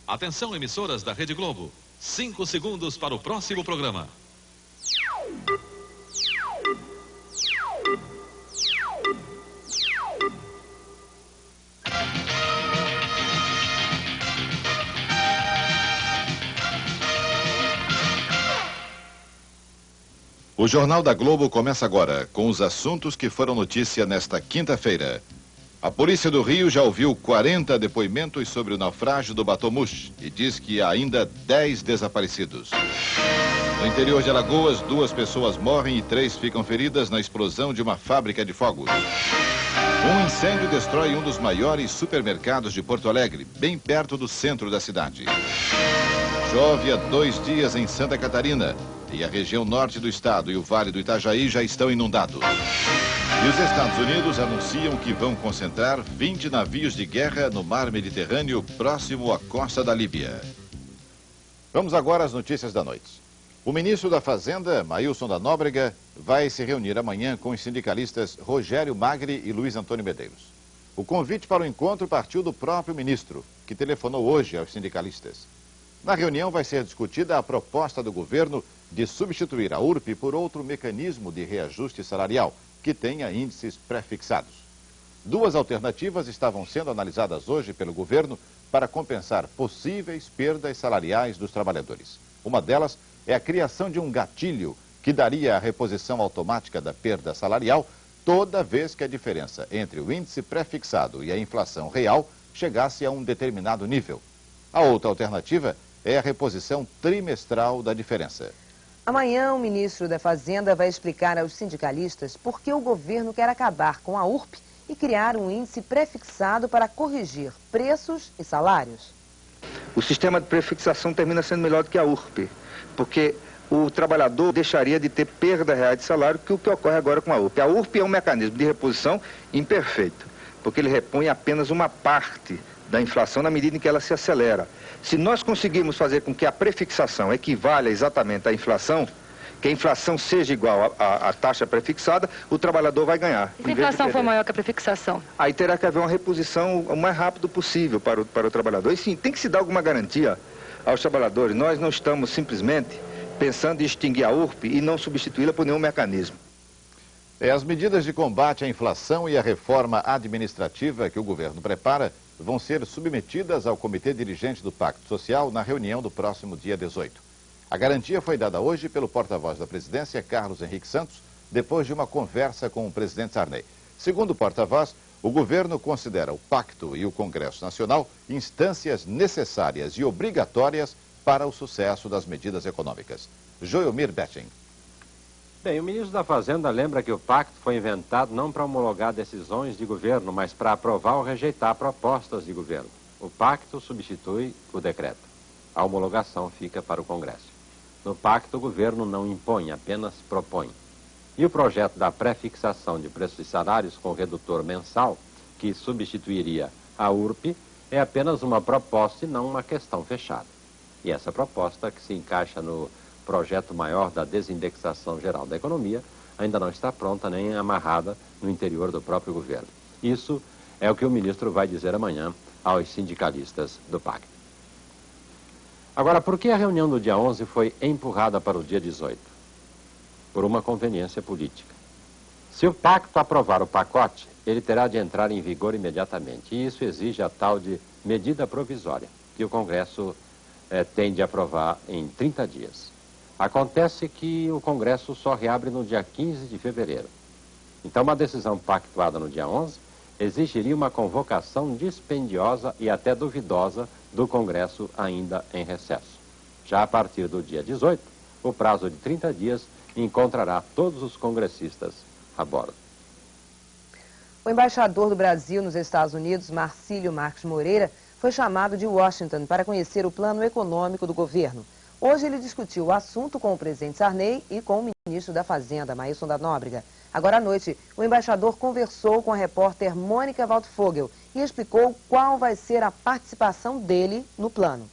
Atenção, emissoras da Rede Globo. 5 segundos para o próximo programa. O Jornal da Globo começa agora com os assuntos que foram notícia nesta quinta-feira. A Polícia do Rio já ouviu 40 depoimentos sobre o naufrágio do Batomush e diz que há ainda 10 desaparecidos. No interior de Alagoas, 2 pessoas morrem e 3 ficam feridas na explosão de uma fábrica de fogos. Um incêndio destrói um dos maiores supermercados de Porto Alegre, bem perto do centro da cidade. Chove há 2 dias em Santa Catarina e a região norte do estado e o Vale do Itajaí já estão inundados. E os Estados Unidos anunciam que vão concentrar 20 navios de guerra no mar Mediterrâneo, próximo à costa da Líbia. Vamos agora às notícias da noite. O ministro da Fazenda, Maílson da Nóbrega, vai se reunir amanhã com os sindicalistas Rogério Magri e Luiz Antônio Medeiros. O convite para o encontro partiu do próprio ministro, que telefonou hoje aos sindicalistas. Na reunião vai ser discutida a proposta do governo de substituir a URP por outro mecanismo de reajuste salarial, que tenha índices pré-fixados. 2 alternativas estavam sendo analisadas hoje pelo governo para compensar possíveis perdas salariais dos trabalhadores. Uma delas é a criação de um gatilho que daria a reposição automática da perda salarial toda vez que a diferença entre o índice pré-fixado e a inflação real chegasse a um determinado nível. A outra alternativa é a reposição trimestral da diferença. Amanhã, o ministro da Fazenda vai explicar aos sindicalistas por que o governo quer acabar com a URP e criar um índice pré-fixado para corrigir preços e salários. O sistema de prefixação termina sendo melhor do que a URP, porque o trabalhador deixaria de ter perda real de salário, que é o que ocorre agora com a URP. A URP é um mecanismo de reposição imperfeito, porque ele repõe apenas uma parte da inflação na medida em que ela se acelera. Se nós conseguirmos fazer com que a prefixação equivalha exatamente à inflação, que a inflação seja igual à taxa prefixada, o trabalhador vai ganhar. E se a inflação for maior que a prefixação? Aí terá que haver uma reposição o mais rápido possível para o trabalhador. E sim, tem que se dar alguma garantia aos trabalhadores. Nós não estamos simplesmente pensando em extinguir a URP e não substituí-la por nenhum mecanismo. As medidas de combate à inflação e a reforma administrativa que o governo prepara vão ser submetidas ao Comitê Dirigente do Pacto Social na reunião do próximo dia 18. A garantia foi dada hoje pelo porta-voz da presidência, Carlos Henrique Santos, depois de uma conversa com o presidente Sarney. Segundo o porta-voz, o governo considera o Pacto e o Congresso Nacional instâncias necessárias e obrigatórias para o sucesso das medidas econômicas. Joelmir Betting. Bem, o ministro da Fazenda lembra que o pacto foi inventado não para homologar decisões de governo, mas para aprovar ou rejeitar propostas de governo. O pacto substitui o decreto. A homologação fica para o Congresso. No pacto, o governo não impõe, apenas propõe. E o projeto da pré-fixação de preços e salários com redutor mensal, que substituiria a URP, é apenas uma proposta e não uma questão fechada. E essa proposta, que se encaixa no projeto maior da desindexação geral da economia, ainda não está pronta nem amarrada no interior do próprio governo. Isso é o que o ministro vai dizer amanhã aos sindicalistas do pacto. Agora, por que a reunião do dia 11 foi empurrada para o dia 18? Por uma conveniência política. Se o pacto aprovar o pacote, ele terá de entrar em vigor imediatamente. E isso exige a tal de medida provisória, que o Congresso tem de aprovar em 30 dias. Acontece que o Congresso só reabre no dia 15 de fevereiro. Então, uma decisão pactuada no dia 11 exigiria uma convocação dispendiosa e até duvidosa do Congresso ainda em recesso. Já a partir do dia 18, o prazo de 30 dias encontrará todos os congressistas a bordo. O embaixador do Brasil nos Estados Unidos, Marcílio Marques Moreira, foi chamado de Washington para conhecer o plano econômico do governo. Hoje ele discutiu o assunto com o presidente Sarney e com o ministro da Fazenda, Maílson da Nóbrega. Agora à noite, o embaixador conversou com a repórter Mônica Waldfogel e explicou qual vai ser a participação dele no plano.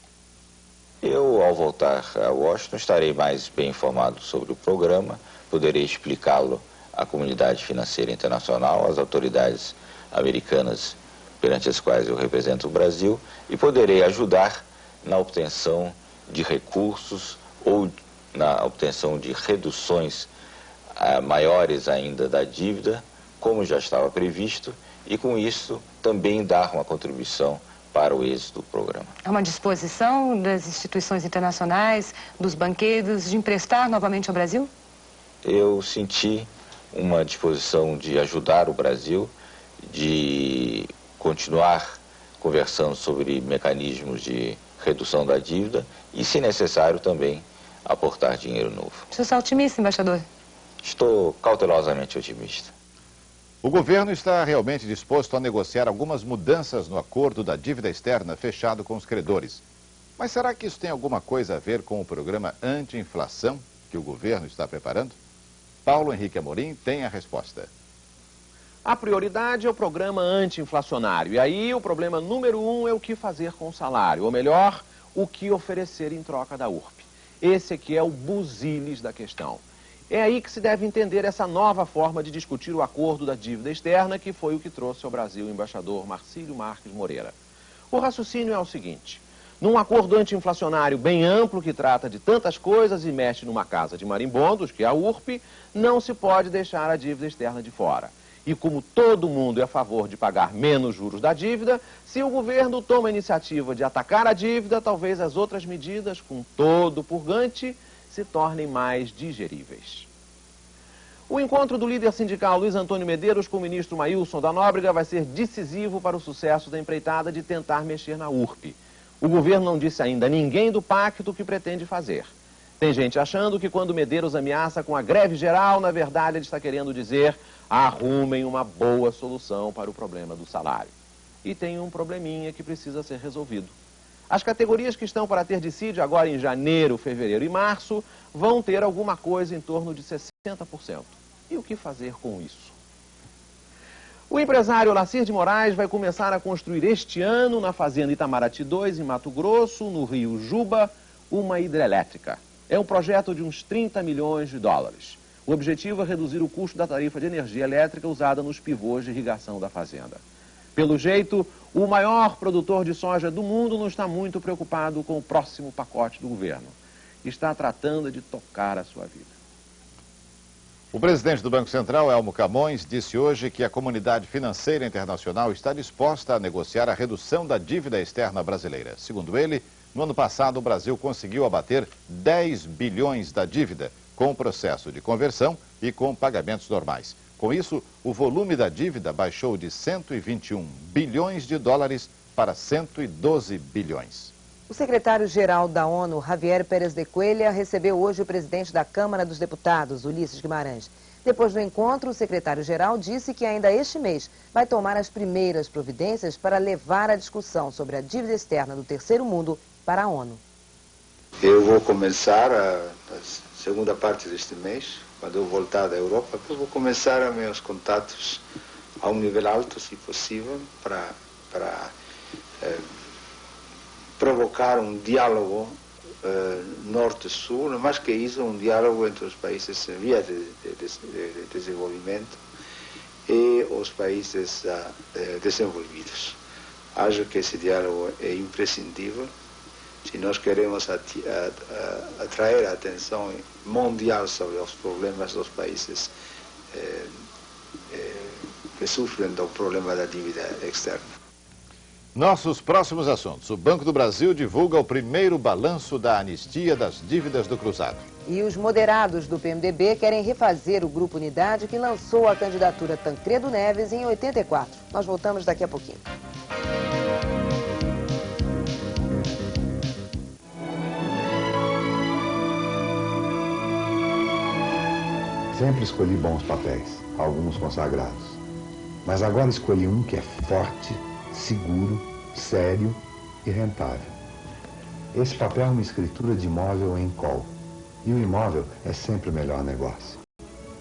Eu, ao voltar a Washington, estarei mais bem informado sobre o programa, poderei explicá-lo à comunidade financeira internacional, às autoridades americanas perante as quais eu represento o Brasil, e poderei ajudar na obtenção de recursos ou na obtenção de reduções maiores ainda da dívida, como já estava previsto, e com isso também dar uma contribuição para o êxito do programa. É uma disposição das instituições internacionais, dos banqueiros, de emprestar novamente ao Brasil? Eu senti uma disposição de ajudar o Brasil, de continuar conversando sobre mecanismos de redução da dívida e, se necessário, também aportar dinheiro novo. O senhor está otimista, embaixador? Estou cautelosamente otimista. O governo está realmente disposto a negociar algumas mudanças no acordo da dívida externa fechado com os credores. Mas será que isso tem alguma coisa a ver com o programa anti-inflação que o governo está preparando? Paulo Henrique Amorim tem a resposta. A prioridade é o programa anti-inflacionário. E aí o problema número 1 é o que fazer com o salário. Ou melhor, o que oferecer em troca da URP. Esse aqui é o busilis da questão. É aí que se deve entender essa nova forma de discutir o acordo da dívida externa, que foi o que trouxe ao Brasil o embaixador Marcílio Marques Moreira. O raciocínio é o seguinte: num acordo anti-inflacionário bem amplo, que trata de tantas coisas e mexe numa casa de marimbondos, que é a URP, não se pode deixar a dívida externa de fora. E como todo mundo é a favor de pagar menos juros da dívida, se o governo toma a iniciativa de atacar a dívida, talvez as outras medidas, com todo o purgante, se tornem mais digeríveis. O encontro do líder sindical Luiz Antônio Medeiros com o ministro Maílson da Nóbrega vai ser decisivo para o sucesso da empreitada de tentar mexer na URP. O governo não disse ainda a ninguém do pacto que pretende fazer. Tem gente achando que quando Medeiros ameaça com a greve geral, na verdade ele está querendo dizer: arrumem uma boa solução para o problema do salário. E tem um probleminha que precisa ser resolvido. As categorias que estão para ter dissídio agora em janeiro, fevereiro e março vão ter alguma coisa em torno de 60%. E o que fazer com isso? O empresário Lacir de Moraes vai começar a construir este ano na fazenda Itamaraty 2, em Mato Grosso, no rio Juba, uma hidrelétrica. É um projeto de uns 30 milhões de dólares. O objetivo é reduzir o custo da tarifa de energia elétrica usada nos pivôs de irrigação da fazenda. Pelo jeito, o maior produtor de soja do mundo não está muito preocupado com o próximo pacote do governo. Está tratando de tocar a sua vida. O presidente do Banco Central, Elmo Camões, disse hoje que a comunidade financeira internacional está disposta a negociar a redução da dívida externa brasileira. Segundo ele, no ano passado o Brasil conseguiu abater 10 bilhões da dívida, com o processo de conversão e com pagamentos normais. Com isso, o volume da dívida baixou de 121 bilhões de dólares para 112 bilhões. O secretário-geral da ONU, Javier Pérez de Cuellar, recebeu hoje o presidente da Câmara dos Deputados, Ulisses Guimarães. Depois do encontro, o secretário-geral disse que ainda este mês vai tomar as primeiras providências para levar a discussão sobre a dívida externa do terceiro mundo para a ONU. Eu vou começar a segunda parte deste mês, quando eu voltar da Europa, eu vou começar meus contatos a um nível alto, se possível, para provocar um diálogo norte-sul, mais que isso, um diálogo entre os países em via de desenvolvimento e os países desenvolvidos. Acho que esse diálogo é imprescindível se nós queremos atrair a atenção mundial sobre os problemas dos países que sofrem do problema da dívida externa. Nossos próximos assuntos. O Banco do Brasil divulga o primeiro balanço da anistia das dívidas do Cruzado. E os moderados do PMDB querem refazer o Grupo Unidade, que lançou a candidatura Tancredo Neves em 84. Nós voltamos daqui a pouquinho. Sempre escolhi bons papéis, alguns consagrados. Mas agora escolhi um que é forte, seguro, sério e rentável. Esse papel é uma escritura de imóvel em call. E o imóvel é sempre o melhor negócio.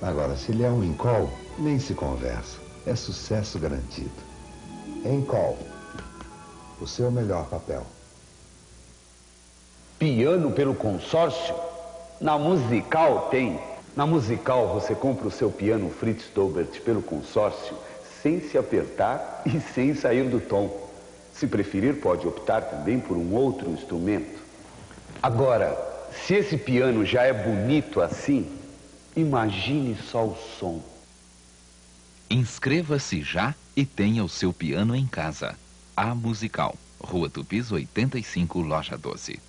Agora, se ele é um em call, nem se conversa. É sucesso garantido. Em call, o seu melhor papel. Piano pelo consórcio? Na Musical tem. Na Musical você compra o seu piano Fritz Dobert pelo consórcio sem se apertar e sem sair do tom. Se preferir, pode optar também por um outro instrumento. Agora, se esse piano já é bonito assim, imagine só o som. Inscreva-se já e tenha o seu piano em casa. A Musical, Rua Tupis 85, Loja 12.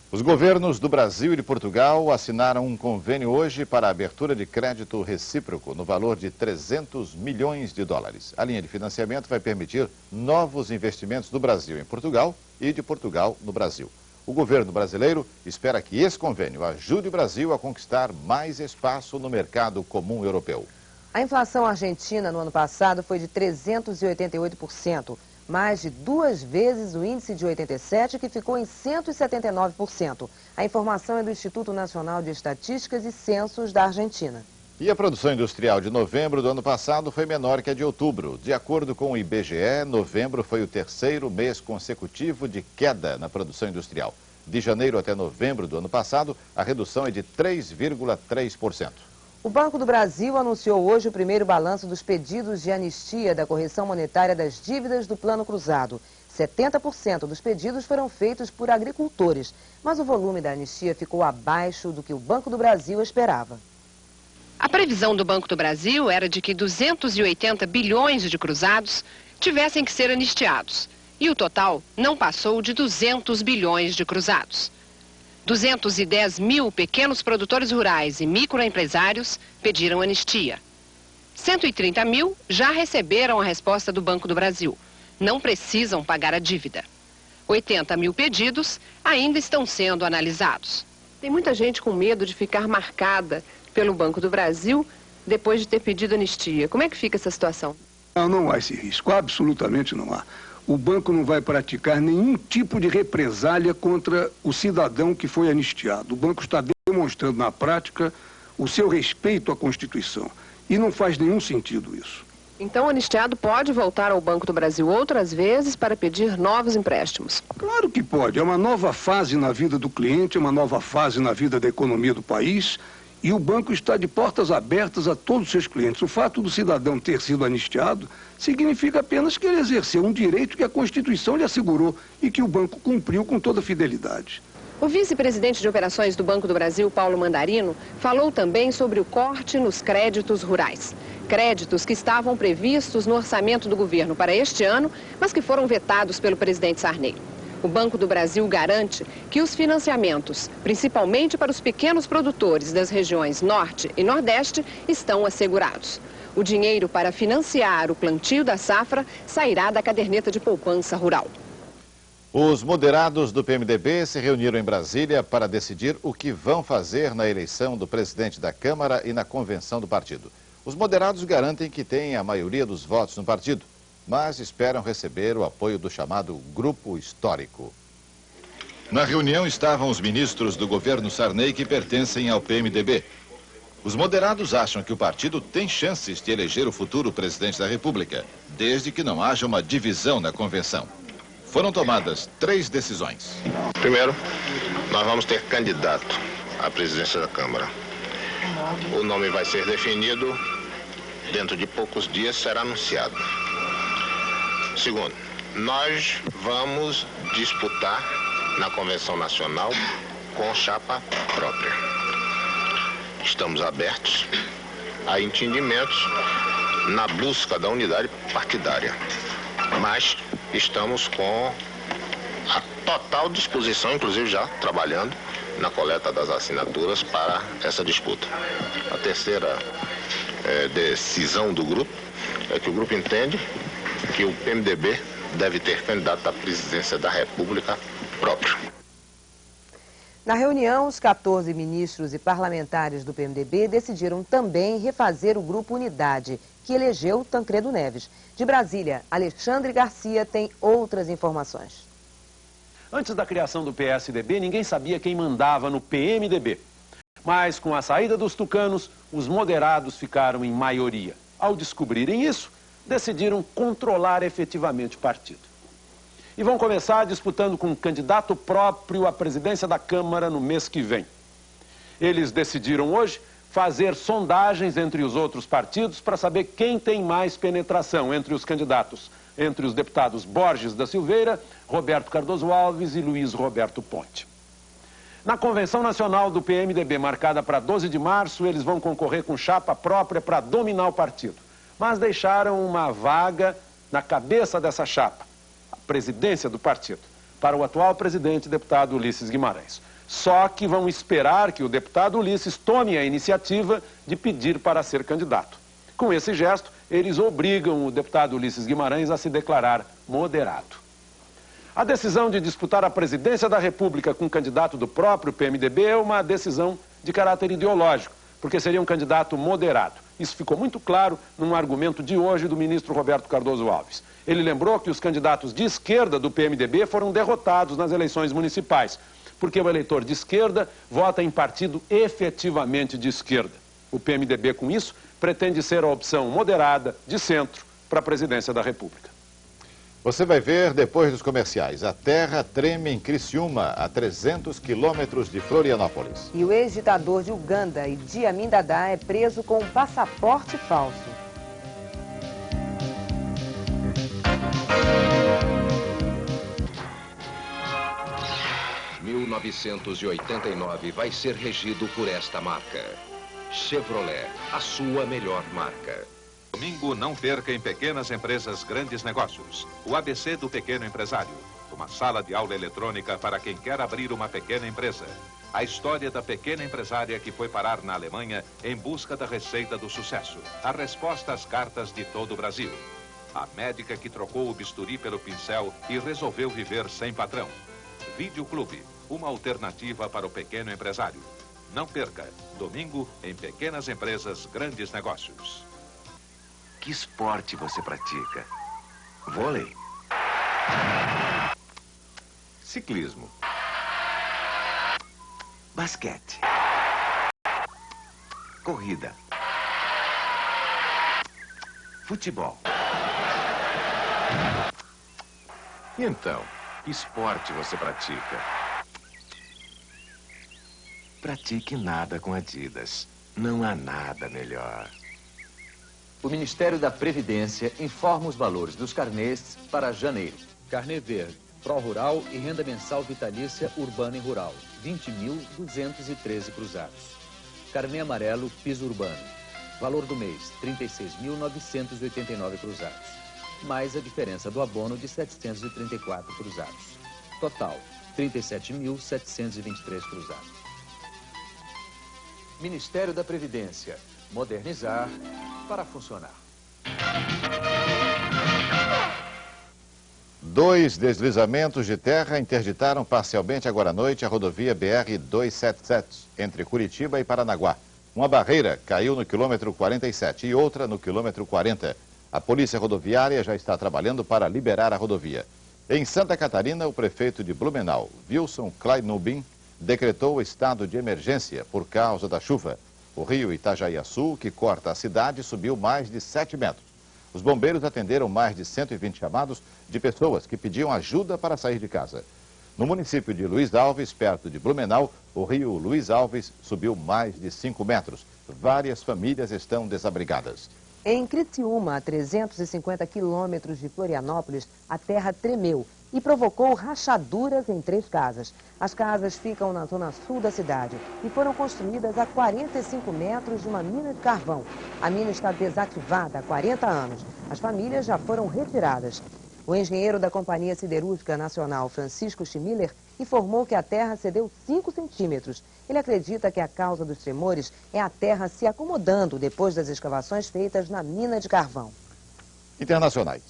Os governos do Brasil e de Portugal assinaram um convênio hoje para a abertura de crédito recíproco no valor de 300 milhões de dólares. A linha de financiamento vai permitir novos investimentos do Brasil em Portugal e de Portugal no Brasil. O governo brasileiro espera que esse convênio ajude o Brasil a conquistar mais espaço no mercado comum europeu. A inflação argentina no ano passado foi de 388%. Mais de 2 vezes o índice de 87%, que ficou em 179%. A informação é do Instituto Nacional de Estatísticas e Censos da Argentina. E a produção industrial de novembro do ano passado foi menor que a de outubro. De acordo com o IBGE, novembro foi o terceiro mês consecutivo de queda na produção industrial. De janeiro até novembro do ano passado, a redução é de 3,3%. O Banco do Brasil anunciou hoje o primeiro balanço dos pedidos de anistia da correção monetária das dívidas do Plano Cruzado. 70% dos pedidos foram feitos por agricultores, mas o volume da anistia ficou abaixo do que o Banco do Brasil esperava. A previsão do Banco do Brasil era de que 280 bilhões de cruzados tivessem que ser anistiados. E o total não passou de 200 bilhões de cruzados. 210 mil pequenos produtores rurais e microempresários pediram anistia. 130 mil já receberam a resposta do Banco do Brasil. Não precisam pagar a dívida. 80 mil pedidos ainda estão sendo analisados. Tem muita gente com medo de ficar marcada pelo Banco do Brasil depois de ter pedido anistia. Como é que fica essa situação? Não há esse risco, absolutamente não há. O banco não vai praticar nenhum tipo de represália contra o cidadão que foi anistiado. O banco está demonstrando na prática o seu respeito à Constituição. E não faz nenhum sentido isso. Então o anistiado pode voltar ao Banco do Brasil outras vezes para pedir novos empréstimos? Claro que pode. É uma nova fase na vida do cliente, é uma nova fase na vida da economia do país. E o banco está de portas abertas a todos os seus clientes. O fato do cidadão ter sido anistiado significa apenas que ele exerceu um direito que a Constituição lhe assegurou e que o banco cumpriu com toda fidelidade. O vice-presidente de operações do Banco do Brasil, Paulo Mandarino, falou também sobre o corte nos créditos rurais. Créditos que estavam previstos no orçamento do governo para este ano, mas que foram vetados pelo presidente Sarney. O Banco do Brasil garante que os financiamentos, principalmente para os pequenos produtores das regiões Norte e Nordeste, estão assegurados. O dinheiro para financiar o plantio da safra sairá da caderneta de poupança rural. Os moderados do PMDB se reuniram em Brasília para decidir o que vão fazer na eleição do presidente da Câmara e na convenção do partido. Os moderados garantem que têm a maioria dos votos no partido, mas esperam receber o apoio do chamado Grupo Histórico. Na reunião estavam os ministros do governo Sarney que pertencem ao PMDB. Os moderados acham que o partido tem chances de eleger o futuro presidente da República, desde que não haja uma divisão na convenção. Foram tomadas 3 decisões. Primeiro, nós vamos ter candidato à presidência da Câmara. O nome vai ser definido, dentro de poucos dias será anunciado. Segundo, nós vamos disputar na Convenção Nacional com chapa própria. Estamos abertos a entendimentos na busca da unidade partidária, mas estamos com a total disposição, inclusive já trabalhando na coleta das assinaturas para essa disputa. A terceira decisão do grupo é que o grupo entende que o PMDB deve ter candidato à presidência da República próprio. Na reunião, os 14 ministros e parlamentares do PMDB decidiram também refazer o Grupo Unidade, que elegeu Tancredo Neves. De Brasília, Alexandre Garcia tem outras informações. Antes da criação do PSDB, ninguém sabia quem mandava no PMDB. Mas com a saída dos tucanos, os moderados ficaram em maioria. Ao descobrirem isso, decidiram controlar efetivamente o partido. E vão começar disputando com um candidato próprio à presidência da Câmara no mês que vem. Eles decidiram hoje fazer sondagens entre os outros partidos para saber quem tem mais penetração entre os candidatos, entre os deputados Borges da Silveira, Roberto Cardoso Alves e Luiz Roberto Ponte. Na Convenção Nacional do PMDB, marcada para 12 de março, eles vão concorrer com chapa própria para dominar o partido. Mas deixaram uma vaga na cabeça dessa chapa, a presidência do partido, para o atual presidente, deputado Ulisses Guimarães. Só que vão esperar que o deputado Ulisses tome a iniciativa de pedir para ser candidato. Com esse gesto, eles obrigam o deputado Ulisses Guimarães a se declarar moderado. A decisão de disputar a presidência da República com um candidato do próprio PMDB é uma decisão de caráter ideológico, porque seria um candidato moderado. Isso ficou muito claro num argumento de hoje do ministro Roberto Cardoso Alves. Ele lembrou que os candidatos de esquerda do PMDB foram derrotados nas eleições municipais, porque o eleitor de esquerda vota em partido efetivamente de esquerda. O PMDB, com isso, pretende ser a opção moderada, de centro, para a presidência da República. Você vai ver depois dos comerciais. A terra treme em Criciúma, a 300 quilômetros de Florianópolis. E o ex-ditador de Uganda, Idi Amin Dada, é preso com um passaporte falso. Em 1989 vai ser regido por esta marca. Chevrolet, a sua melhor marca. Domingo, não perca em Pequenas Empresas Grandes Negócios. O ABC do Pequeno Empresário. Uma sala de aula eletrônica para quem quer abrir uma pequena empresa. A história da pequena empresária que foi parar na Alemanha em busca da receita do sucesso. A resposta às cartas de todo o Brasil. A médica que trocou o bisturi pelo pincel e resolveu viver sem patrão. Videoclube, uma alternativa para o pequeno empresário. Não perca, domingo, em Pequenas Empresas Grandes Negócios. Que esporte você pratica? Vôlei? Ciclismo? Basquete? Corrida? Futebol? E então, que esporte você pratica? Pratique nada com Adidas. Não há nada melhor. O Ministério da Previdência informa os valores dos carnês para janeiro. Carnê verde, pró-rural e renda mensal vitalícia urbana e rural, 20.213 cruzados. Carnê amarelo, piso urbano. Valor do mês, 36.989 cruzados. Mais a diferença do abono de 734 cruzados. Total, 37.723 cruzados. Ministério da Previdência. Modernizar para funcionar. 2 deslizamentos de terra interditaram parcialmente agora à noite a rodovia BR-277, entre Curitiba e Paranaguá. Uma barreira caiu no quilômetro 47 e outra no quilômetro 40. A Polícia Rodoviária já está trabalhando para liberar a rodovia. Em Santa Catarina, o prefeito de Blumenau, Wilson Kleinubin, decretou estado de emergência por causa da chuva. O rio Itajaí-Açu, que corta a cidade, subiu mais de 7 metros. Os bombeiros atenderam mais de 120 chamados de pessoas que pediam ajuda para sair de casa. No município de Luiz Alves, perto de Blumenau, o rio Luiz Alves subiu mais de 5 metros. Várias famílias estão desabrigadas. Em Criciúma, a 350 quilômetros de Florianópolis, a terra tremeu e provocou rachaduras em 3 casas. As casas ficam na zona sul da cidade e foram construídas a 45 metros de uma mina de carvão. A mina está desativada há 40 anos. As famílias já foram retiradas. O engenheiro da Companhia Siderúrgica Nacional, Francisco Schmiller, informou que a terra cedeu 5 centímetros. Ele acredita que a causa dos tremores é a terra se acomodando depois das escavações feitas na mina de carvão. Internacionais.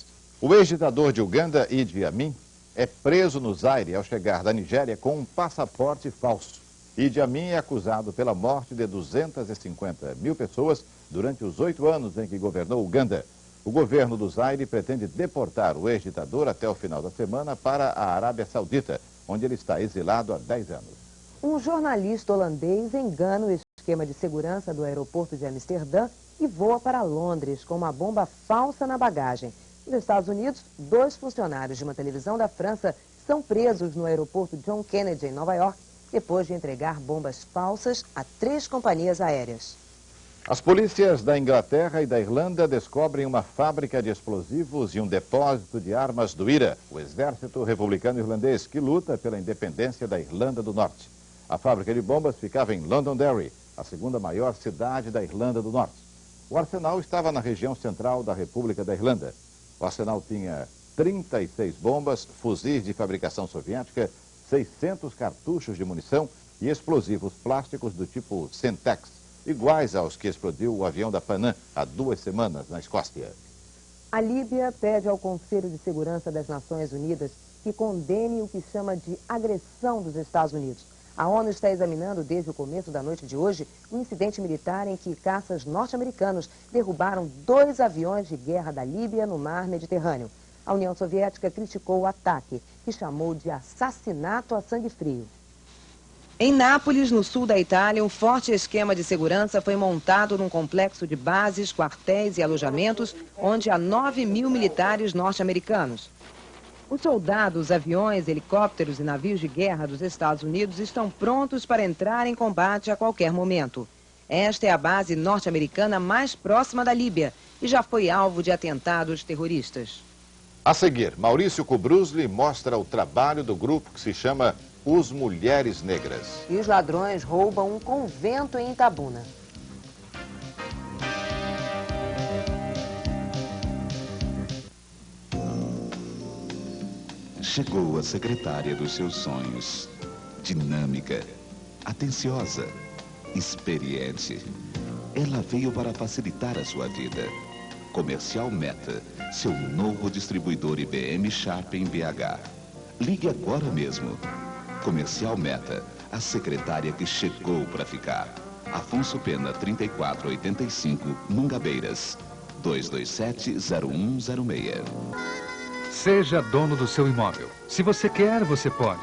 O ex-ditador de Uganda, Idi Amin, é preso no Zaire ao chegar da Nigéria com um passaporte falso. Idi Amin é acusado pela morte de 250 mil pessoas durante os 8 anos em que governou Uganda. O governo do Zaire pretende deportar o ex-ditador até o final da semana para a Arábia Saudita, onde ele está exilado há 10 anos. Um jornalista holandês engana o esquema de segurança do aeroporto de Amsterdã e voa para Londres com uma bomba falsa na bagagem. Nos Estados Unidos, 2 funcionários de uma televisão da França são presos no aeroporto John Kennedy, em Nova York, depois de entregar bombas falsas a 3 companhias aéreas. As polícias da Inglaterra e da Irlanda descobrem uma fábrica de explosivos e um depósito de armas do IRA, o Exército Republicano Irlandês, que luta pela independência da Irlanda do Norte. A fábrica de bombas ficava em Londonderry, a segunda maior cidade da Irlanda do Norte. O arsenal estava na região central da República da Irlanda. O arsenal tinha 36 bombas, fuzis de fabricação soviética, 600 cartuchos de munição e explosivos plásticos do tipo Semtex, iguais aos que explodiu o avião da Panam há 2 semanas na Escócia. A Líbia pede ao Conselho de Segurança das Nações Unidas que condene o que chama de agressão dos Estados Unidos. A ONU está examinando desde o começo da noite de hoje um incidente militar em que caças norte-americanos derrubaram 2 aviões de guerra da Líbia no mar Mediterrâneo. A União Soviética criticou o ataque e chamou de assassinato a sangue frio. Em Nápoles, no sul da Itália, um forte esquema de segurança foi montado num complexo de bases, quartéis e alojamentos, onde há 9.000 militares norte-americanos. Os soldados, aviões, helicópteros e navios de guerra dos Estados Unidos estão prontos para entrar em combate a qualquer momento. Esta é a base norte-americana mais próxima da Líbia e já foi alvo de atentados terroristas. A seguir, Maurício Kubrusli mostra o trabalho do grupo que se chama Os Mulheres Negras. E os ladrões roubam um convento em Itabuna. Chegou a secretária dos seus sonhos. Dinâmica, atenciosa, experiente. Ela veio para facilitar a sua vida. Comercial Meta, seu novo distribuidor IBM Sharp em BH. Ligue agora mesmo. Comercial Meta, a secretária que chegou para ficar. Afonso Pena, 3485, Mangabeiras, 227-0106. Seja dono do seu imóvel. Se você quer, você pode.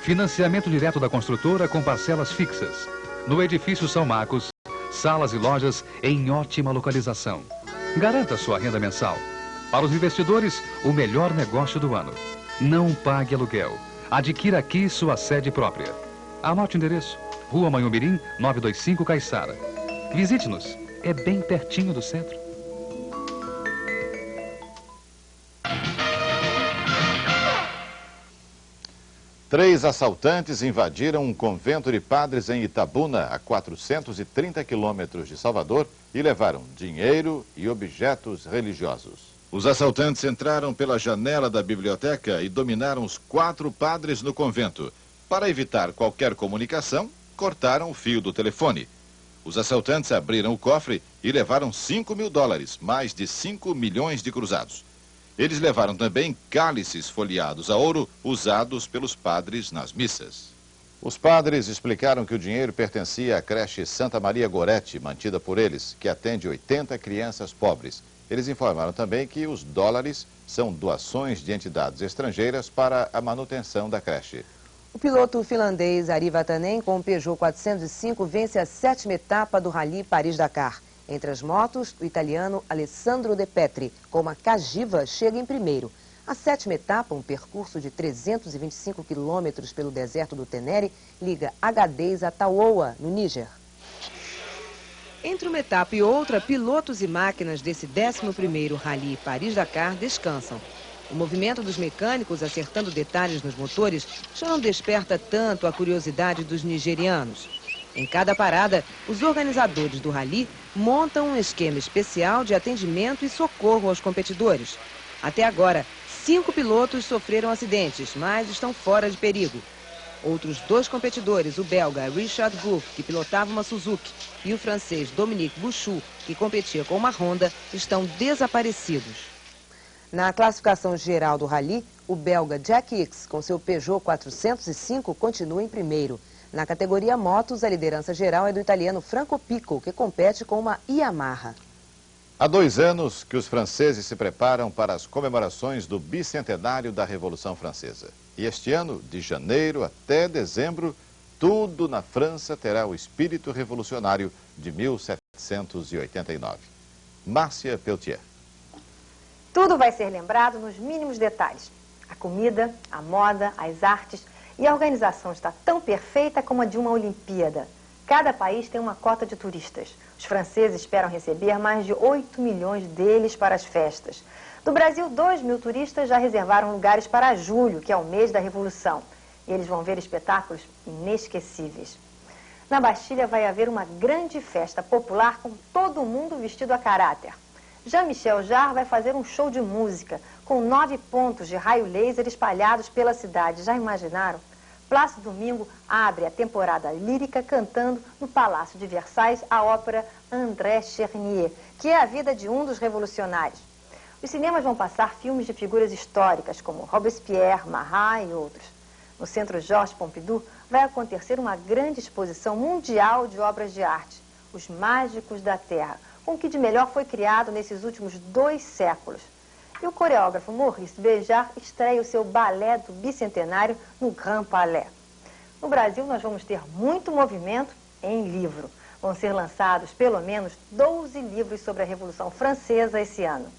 Financiamento direto da construtora com parcelas fixas. No edifício São Marcos, salas e lojas em ótima localização. Garanta sua renda mensal. Para os investidores, o melhor negócio do ano. Não pague aluguel. Adquira aqui sua sede própria. Anote o endereço. Rua Manhumirim, 925 Caiçara. Visite-nos. É bem pertinho do centro. Três assaltantes invadiram um convento de padres em Itabuna, a 430 quilômetros de Salvador, e levaram dinheiro e objetos religiosos. Os assaltantes entraram pela janela da biblioteca e dominaram os 4 padres no convento. Para evitar qualquer comunicação, cortaram o fio do telefone. Os assaltantes abriram o cofre e levaram $5.000, mais de 5 milhões de cruzados. Eles levaram também cálices folheados a ouro usados pelos padres nas missas. Os padres explicaram que o dinheiro pertencia à creche Santa Maria Goretti, mantida por eles, que atende 80 crianças pobres. Eles informaram também que os dólares são doações de entidades estrangeiras para a manutenção da creche. O piloto finlandês Ari Vatanen, com o Peugeot 405, vence a 7ª etapa do Rally Paris-Dakar. Entre as motos, o italiano Alessandro De Petri, com uma Cagiva, chega em primeiro. A 7ª etapa, um percurso de 325 quilômetros pelo deserto do Tenere, liga Agadez a Taoua, no Níger. Entre uma etapa e outra, pilotos e máquinas desse 11º Rally Paris-Dakar descansam. O movimento dos mecânicos acertando detalhes nos motores já não desperta tanto a curiosidade dos nigerianos. Em cada parada, os organizadores do rally montam um esquema especial de atendimento e socorro aos competidores. Até agora, 5 pilotos sofreram acidentes, mas estão fora de perigo. Outros 2 competidores, o belga Richard Gouf, que pilotava uma Suzuki, e o francês Dominique Bouchou, que competia com uma Honda, estão desaparecidos. Na classificação geral do rally, o belga Jack Hicks, com seu Peugeot 405, continua em primeiro. Na categoria motos, a liderança geral é do italiano Franco Pico, que compete com uma Yamaha. Há 2 anos que os franceses se preparam para as comemorações do bicentenário da Revolução Francesa. E este ano, de janeiro até dezembro, tudo na França terá o espírito revolucionário de 1789. Márcia Peltier. Tudo vai ser lembrado nos mínimos detalhes. A comida, a moda, as artes e a organização está tão perfeita como a de uma Olimpíada. Cada país tem uma cota de turistas. Os franceses esperam receber mais de 8 milhões deles para as festas. Do Brasil, 2 mil turistas já reservaram lugares para julho, que é o mês da Revolução. E eles vão ver espetáculos inesquecíveis. Na Bastilha vai haver uma grande festa popular com todo mundo vestido a caráter. Jean-Michel Jarre vai fazer um show de música com 9 pontos de raio laser espalhados pela cidade. Já imaginaram? Plácido Domingo abre a temporada lírica cantando no Palácio de Versailles a ópera André Chernier, que é a vida de um dos revolucionários. Os cinemas vão passar filmes de figuras históricas como Robespierre, Marat e outros. No Centro Georges Pompidou vai acontecer uma grande exposição mundial de obras de arte, Os Mágicos da Terra, com o que de melhor foi criado nesses últimos 2 séculos. E o coreógrafo Maurice Béjart estreia o seu balé do bicentenário no Grand Palais. No Brasil, nós vamos ter muito movimento em livro. Vão ser lançados pelo menos 12 livros sobre a Revolução Francesa esse ano.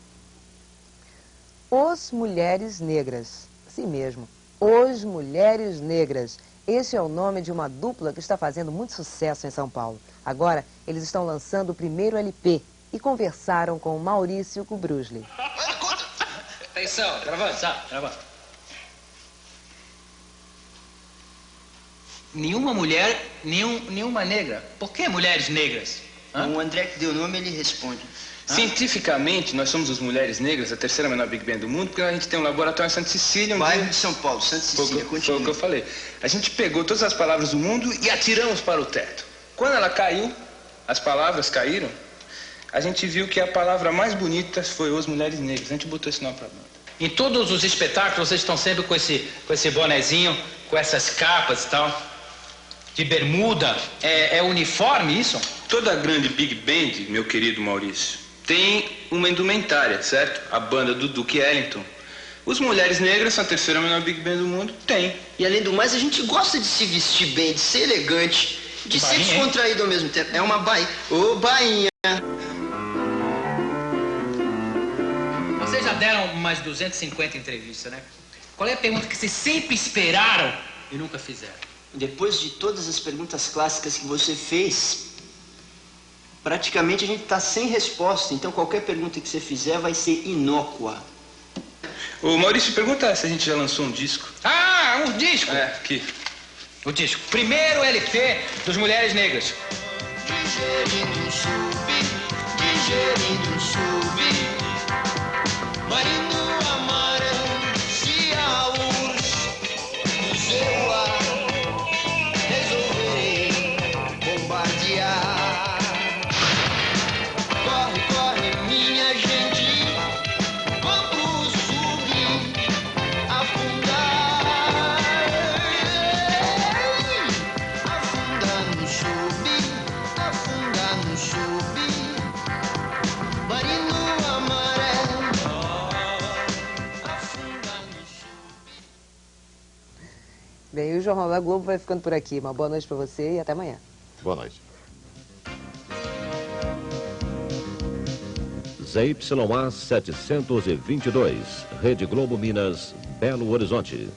Os Mulheres Negras, assim mesmo, Os Mulheres Negras. Esse é o nome de uma dupla que está fazendo muito sucesso em São Paulo. Agora, eles estão lançando o primeiro LP e conversaram com Maurício Kubrusli. Atenção, gravando, sabe? Gravando. Nenhuma mulher, nenhuma negra. Por que mulheres negras? O André que deu o nome, ele responde. Cientificamente, nós somos as mulheres negras, a terceira menor Big Bang do mundo, porque a gente tem um laboratório em Santa Cecília. Bairro de São Paulo, Santa Cecília, foi o que eu falei. A gente pegou todas as palavras do mundo e atiramos para o teto. Quando ela caiu, as palavras caíram, a gente viu que a palavra mais bonita foi Os Mulheres Negras. A gente botou esse nome para a banda. Em todos os espetáculos, vocês estão sempre com esse bonezinho, com essas capas e tal, de bermuda. É uniforme isso? Toda grande Big Band, meu querido Maurício, tem uma indumentária, certo? A banda do Duke Ellington. Os Mulheres Negras, a terceira menor Big Band do mundo, tem. E além do mais, a gente gosta de se vestir bem, de ser elegante, de ser descontraído ao mesmo tempo. É uma bainha. Ô, bainha! Vocês já deram umas 250 entrevistas, né? Qual é a pergunta que vocês sempre esperaram e nunca fizeram? Depois de todas as perguntas clássicas que você fez, praticamente a gente está sem resposta. Então qualquer pergunta que você fizer vai ser inócua. Ô Maurício, pergunta se a gente já lançou um disco. Ah, um disco? É, aqui. O disco. Primeiro LP dos Mulheres Negras. Digerindo sub, Marino amarelo, se a do seu ar, resolverei bombardear. Corre, corre, minha gente, vamos pro sub, afundar. Afunda no sub, afunda no sub, Marino amarelo, afunda no sub. Bem, o Jornal da Globo vai ficando por aqui. Uma boa noite para você e até amanhã. Boa noite. ZYA 722, Rede Globo Minas, Belo Horizonte.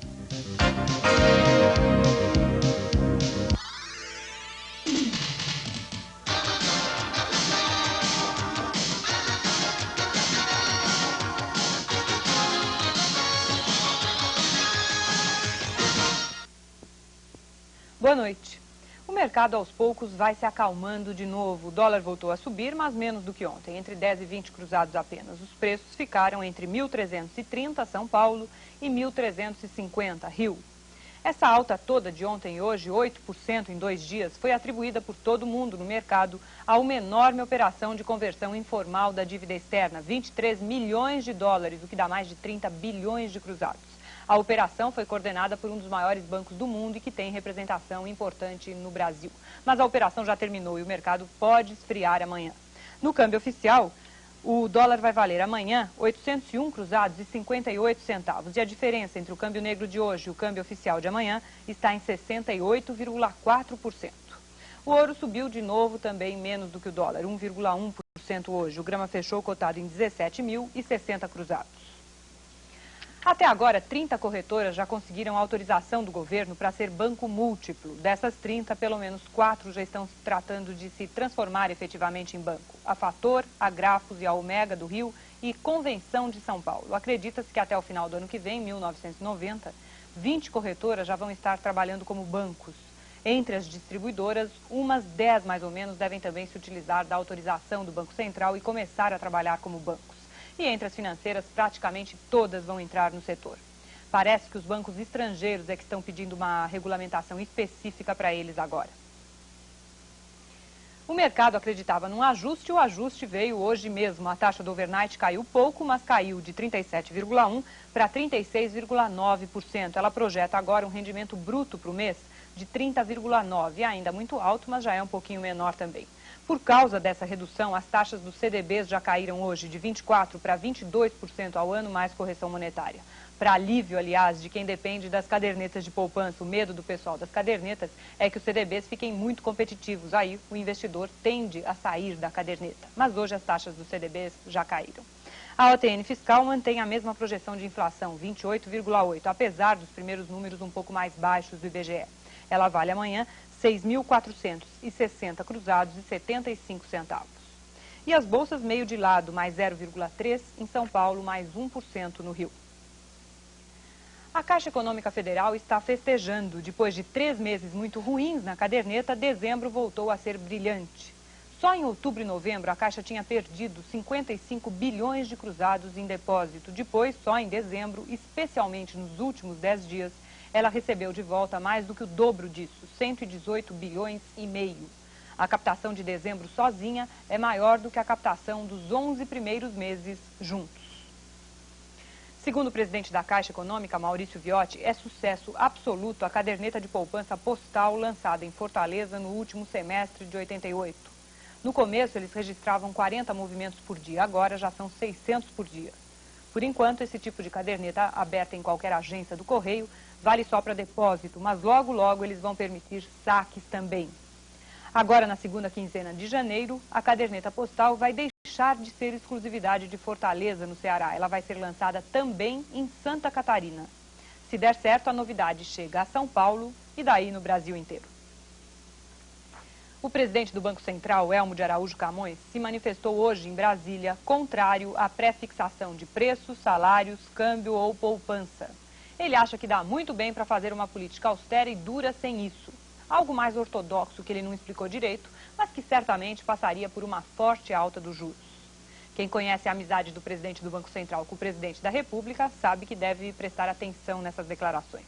Boa noite. O mercado aos poucos vai se acalmando de novo. O dólar voltou a subir, mas menos do que ontem, entre 10 e 20 cruzados apenas. Os preços ficaram entre 1.330 São Paulo e 1.350 Rio. Essa alta toda de ontem e hoje, 8% em 2 dias, foi atribuída por todo mundo no mercado a uma enorme operação de conversão informal da dívida externa, 23 milhões de dólares, o que dá mais de 30 bilhões de cruzados. A operação foi coordenada por um dos maiores bancos do mundo e que tem representação importante no Brasil. Mas a operação já terminou e o mercado pode esfriar amanhã. No câmbio oficial, o dólar vai valer amanhã 801 cruzados e 58 centavos. E a diferença entre o câmbio negro de hoje e o câmbio oficial de amanhã está em 68,4%. O ouro subiu de novo também menos do que o dólar, 1,1% hoje. O grama fechou cotado em 17.060 cruzados. Até agora, 30 corretoras já conseguiram autorização do governo para ser banco múltiplo. Dessas 30, pelo menos 4 já estão tratando de se transformar efetivamente em banco. A Fator, a Grafos e a Omega do Rio e Convenção de São Paulo. Acredita-se que até o final do ano que vem, 1990, 20 corretoras já vão estar trabalhando como bancos. Entre as distribuidoras, umas 10 mais ou menos devem também se utilizar da autorização do Banco Central e começar a trabalhar como bancos. E entre as financeiras, praticamente todas vão entrar no setor. Parece que os bancos estrangeiros é que estão pedindo uma regulamentação específica para eles agora. O mercado acreditava num ajuste e o ajuste veio hoje mesmo. A taxa do overnight caiu pouco, mas caiu de 37,1% para 36,9%. Ela projeta agora um rendimento bruto para o mês de 30,9%. Ainda muito alto, mas já é um pouquinho menor também. Por causa dessa redução, as taxas dos CDBs já caíram hoje de 24% para 22% ao ano, mais correção monetária. Para alívio, aliás, de quem depende das cadernetas de poupança, o medo do pessoal das cadernetas é que os CDBs fiquem muito competitivos. Aí o investidor tende a sair da caderneta. Mas hoje as taxas dos CDBs já caíram. A OTN Fiscal mantém a mesma projeção de inflação, 28,8%, apesar dos primeiros números um pouco mais baixos do IBGE. Ela vale amanhã 6.460 cruzados e 75 centavos. E as bolsas meio de lado, mais 0,3%, em São Paulo, mais 1% no Rio. A Caixa Econômica Federal está festejando. Depois de 3 meses muito ruins na caderneta, dezembro voltou a ser brilhante. Só em outubro e novembro, a Caixa tinha perdido 55 bilhões de cruzados em depósito. Depois, só em dezembro, especialmente nos últimos 10 dias, ela recebeu de volta mais do que o dobro disso, 118 bilhões e meio. A captação de dezembro sozinha é maior do que a captação dos 11 primeiros meses juntos. Segundo o presidente da Caixa Econômica, Maurício Viotti, é sucesso absoluto a caderneta de poupança postal lançada em Fortaleza no último semestre de 88. No começo, eles registravam 40 movimentos por dia, agora já são 600 por dia. Por enquanto, esse tipo de caderneta aberta em qualquer agência do Correio vale só para depósito, mas logo, logo eles vão permitir saques também. Agora, na segunda quinzena de janeiro, a caderneta postal vai deixar de ser exclusividade de Fortaleza, no Ceará. Ela vai ser lançada também em Santa Catarina. Se der certo, a novidade chega a São Paulo e daí no Brasil inteiro. O presidente do Banco Central, Elmo de Araújo Camões, se manifestou hoje em Brasília contrário à pré-fixação de preços, salários, câmbio ou poupança. Ele acha que dá muito bem para fazer uma política austera e dura sem isso. Algo mais ortodoxo que ele não explicou direito, mas que certamente passaria por uma forte alta dos juros. Quem conhece a amizade do presidente do Banco Central com o presidente da República sabe que deve prestar atenção nessas declarações.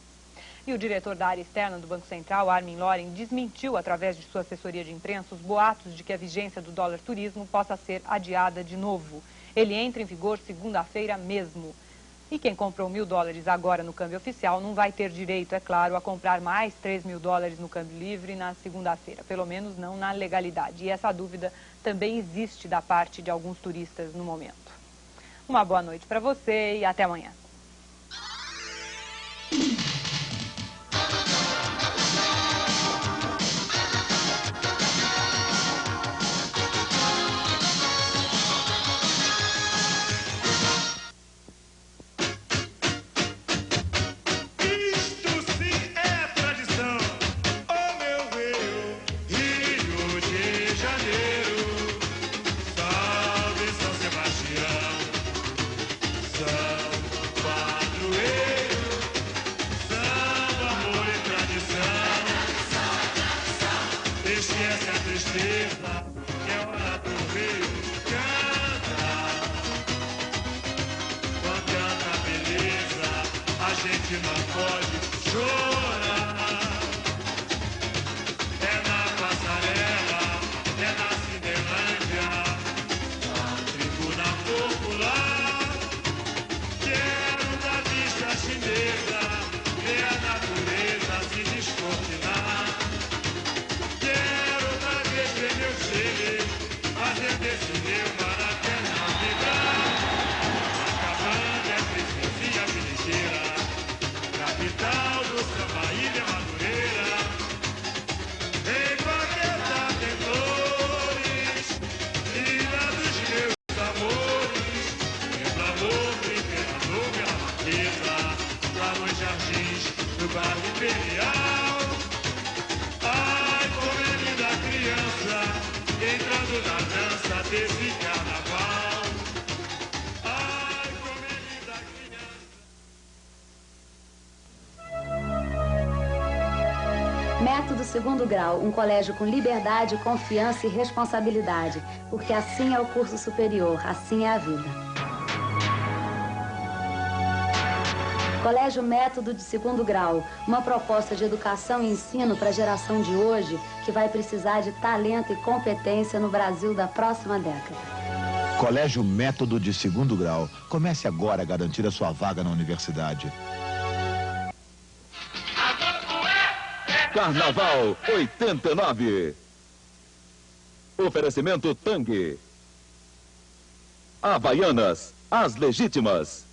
E o diretor da área externa do Banco Central, Armin Loren, desmentiu através de sua assessoria de imprensa os boatos de que a vigência do dólar turismo possa ser adiada de novo. Ele entra em vigor segunda-feira mesmo. E quem comprou $1.000 agora no câmbio oficial não vai ter direito, é claro, a comprar mais $3.000 no câmbio livre na segunda-feira, pelo menos não na legalidade. E essa dúvida também existe da parte de alguns turistas no momento. Uma boa noite para você e até amanhã. Capital do samba. Vale Imperial. Ai, como é linda a criança, entrando na dança desse carnaval. Ai, como é linda a criança. Método Segundo Grau, um colégio com liberdade, confiança e responsabilidade, porque assim é o curso superior, assim é a vida. Colégio Método de Segundo Grau, uma proposta de educação e ensino para a geração de hoje que vai precisar de talento e competência no Brasil da próxima década. Colégio Método de Segundo Grau. Comece agora a garantir a sua vaga na universidade. Carnaval 89. Oferecimento Tang. Havaianas, as legítimas.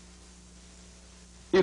E